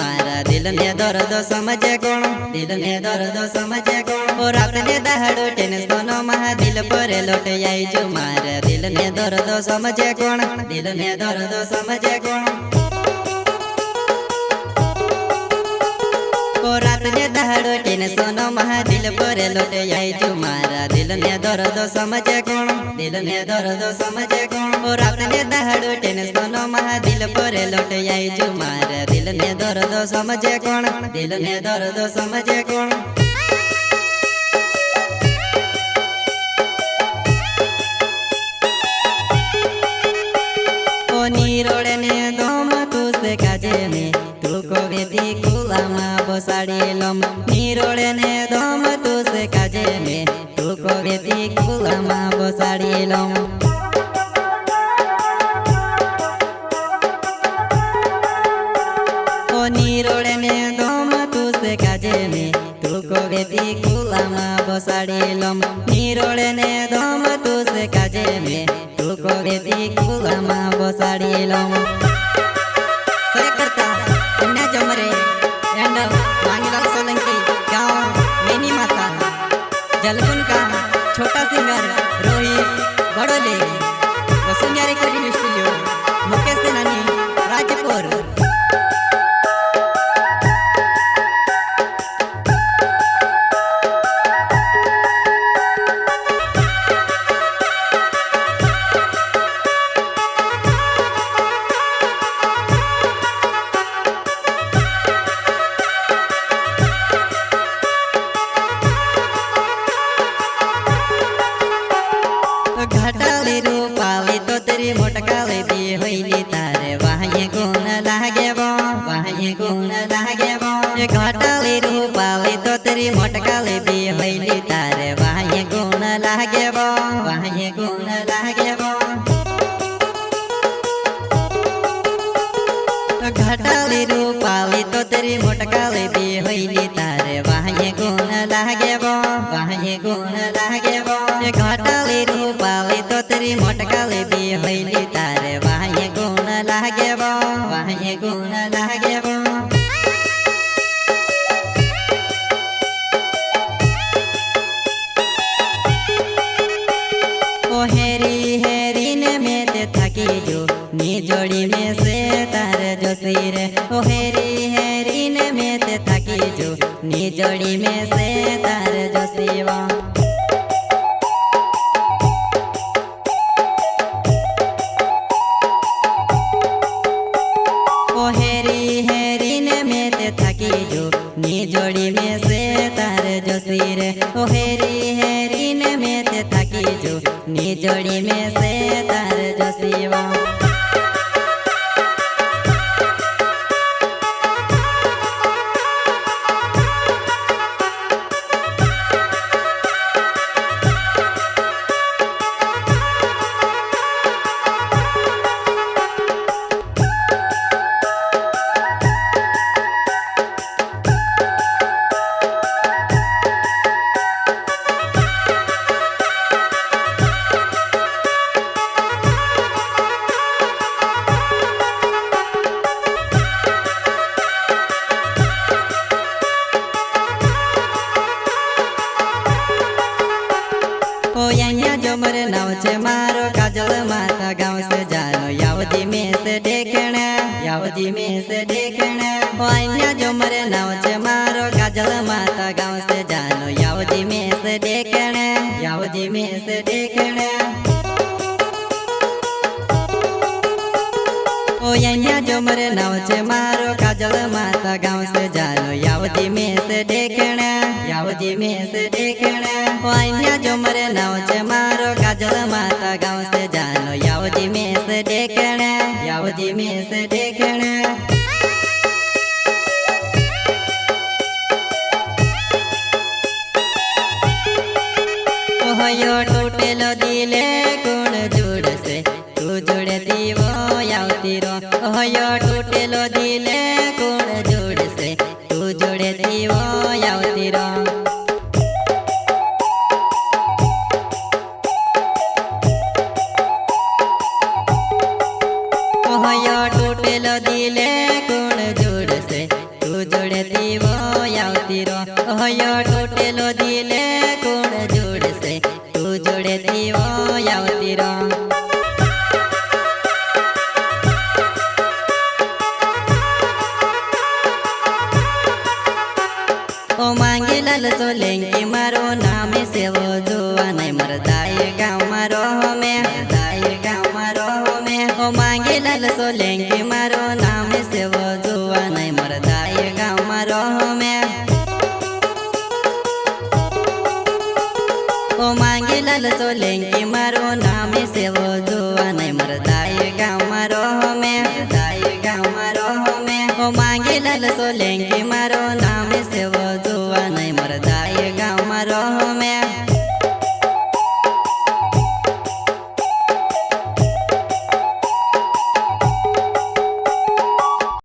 मारा दिल ने दर्द समझे कोण दिल ने दर्द समझे कोण ओ रात ने दहाड़ो टेंशन महा दिल पर लौट आई जो मारा दिल ने दर्द समझे कोण दिल ने दर्द समझे कोण ओ रात ने दहाड़ो टेंशन महा दिल पर लौट आई जो मारा दिल ने दर्द समझे कोण दिल ने दर्द समझे कोण ओ रात ने दहाड़ो टेंशन महा दिल पर लौट आई जो मारा दिल ने दर्द समझे कोण दिल ने दर्द समझे कोण ओ नीरोड़े ने दोम तू से काजे में तू को वेदी कुलामा बसाड़ी लम नीरोड़े ने दोम तू से काजे में तू को वेदी कुलामा बसाड़ी लम ओ नीरोड़े ने दोम तू से काजे में तू को वेदी कुलामा बसाड़ी लम नीरोड़े ने दोम तू से काजे में तू को वेदी कुलामा बसाड़ी लम सर करता अन्ना जमरे यांडव वांगीलाल सोलंकी गांव मेनी माता जलगुन का छोटा singer Rohit Badole Vasundhara recording studio Mukesh सेनानी राजपुर घटाले रूपाले तो तेरी मोटकाले भी होइली तारे वाहे गुण लागे वो वाहे गुण लागे वो घटाले रूपाले तो तेरी मोटकाले भी होइली तारे वाहे गुण लागे वो वाहे गुण लागे वो घटाले रूपाले तो तेरी मोटकाले भी होइली तारे वाहे गुण लागे वो वाहे गुण लागे वो घटाले रूपाले तो तेरी मोटकाले भी होइली तारे वाहे गुण लागे वो वाहे गुण लागे वो ओ हेरी हेरी ने में ते थकी जो नी जोड़ी में से तारे जो सिर ओ हेरी हेरी ने में ते थकी जो नी जोड़ी में से तारे जो सिवा नी जोड़ी में से तारे जो सिर ओ हेरी हेरी ने में ते थकी जो नी जोड़ी में से तारे जो सिवा जोमर नाव छे मारो काजल माता गाँव से जानो यावदी में से देखना यावदी में से देखना ओ जोमर नाव छे मारो काजल माता गाँव से जानो यावदी में से देखना यावदी में से देखना ओ जोमर नाव छे मारो काजल माता गाँव से जानो यावदी में से देखना यावदी में से देखना ओ जोमर नाव छे मारो काजल माता गाँव से जानो यावदी में से देखना यावदी में से देखना ओहो टूटेलो दिले गुण जुड़ से तू जुड़े दीवो यावती रो ओहो टूटेलो दिले गुण जुड़ से तू जुड़े दीवो यावती रो ओहो टूटेलो दिले गुण जुड़ से હયો તૂટેલો દિલે કોણ જોડશે તું જોડે દીવો આવતી રો ઓ માંગેલાલ સોલંકી મારો નામે સેવો જોવા નહીં મરદાય ગામ મારો હમે દાય ગામ મારો હમે ઓ માંગેલાલ સોલંકી મારો નામે સેવો જોવા નહીં મરદાય ગામ મારો હમે ઓ માંગેલાલ સોલંકી મારો નામે સેવો જોવા નહીં મરદાય ગામ મારો હમે દાય ગામ મારો હમે ઓ માંગેલાલ સોલંકી મારો નામે સેવો